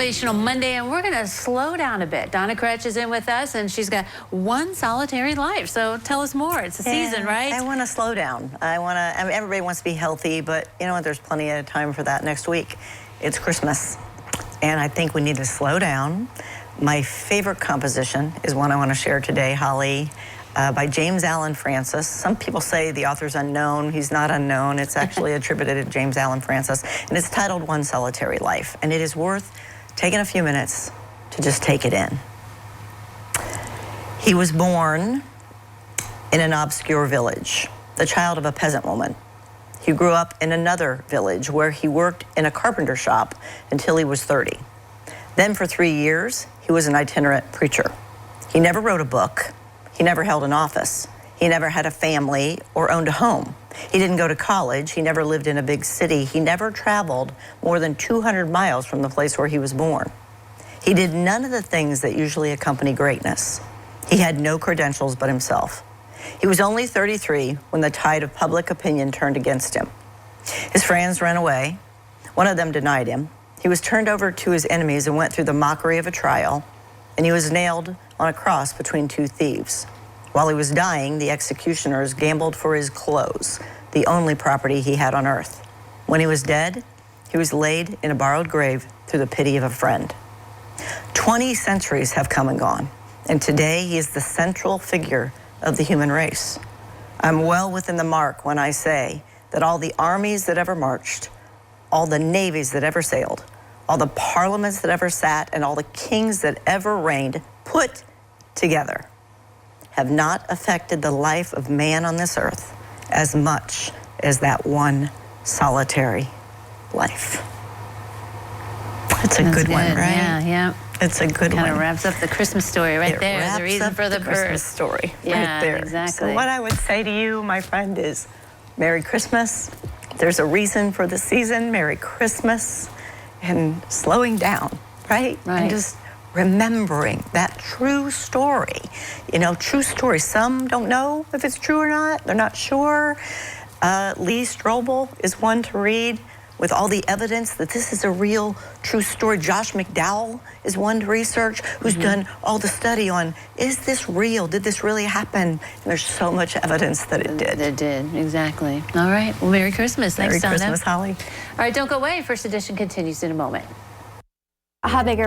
Motivational Monday, and we're going to slow down a bit. Donna Krech is in with us, and she's got one solitary life. So tell us more. It's a season, right? I want to slow down. I mean, everybody wants to be healthy, but you know what? There's plenty of time for that next week. It's Christmas, and I think we need to slow down. My favorite composition is one I want to share today, Holly, by James Allen Francis. Some people say the author's unknown. He's not unknown. It's actually attributed to James Allen Francis, and it's titled One Solitary Life, and it is worth taking a few minutes to just take it in. He was born in an obscure village, the child of a peasant woman. He grew up in another village where he worked in a carpenter shop until he was 30. Then for 3 years, he was an itinerant preacher. He never wrote a book. He never held an office. He never had a family or owned a home. He didn't go to college. He never lived in a big city. He never traveled more than 200 miles from the place where he was born. He did none of the things that usually accompany greatness. He had no credentials but himself. He was only 33 when the tide of public opinion turned against him. His friends ran away. One of them denied him. He was turned over to his enemies and went through the mockery of a trial, and he was nailed on a cross between two thieves. While he was dying, the executioners gambled for his clothes, the only property he had on earth. When he was dead, he was laid in a borrowed grave through the pity of a friend. 20 centuries have come and gone, and today he is the central figure of the human race. I'm well within the mark when I say that all the armies that ever marched, all the navies that ever sailed, all the parliaments that ever sat, and all the kings that ever reigned, put together, have not affected the life of man on this earth as much as that one solitary life. It's a good one, right? Yeah. It's a good one. Kind of wraps up the Christmas story right there. The reason for the Christmas birth. story Yeah, right there. exactly. So what I would say to you, my friend, is Merry Christmas. There's a reason for the season. Merry Christmas. And slowing down, right? And just remembering that true story. You know, true story. Some don't know if it's true or not. They're not sure. Lee Strobel is one to read with all the evidence that this is a real, true story. Josh McDowell is one to research, who's done all the study on, is this real? Did this really happen? And there's so much evidence that it did. It did, exactly. All right, well, Merry Christmas. Thanks, Donna. Merry Christmas, Holly. All right, don't go away. First Edition continues in a moment. How big are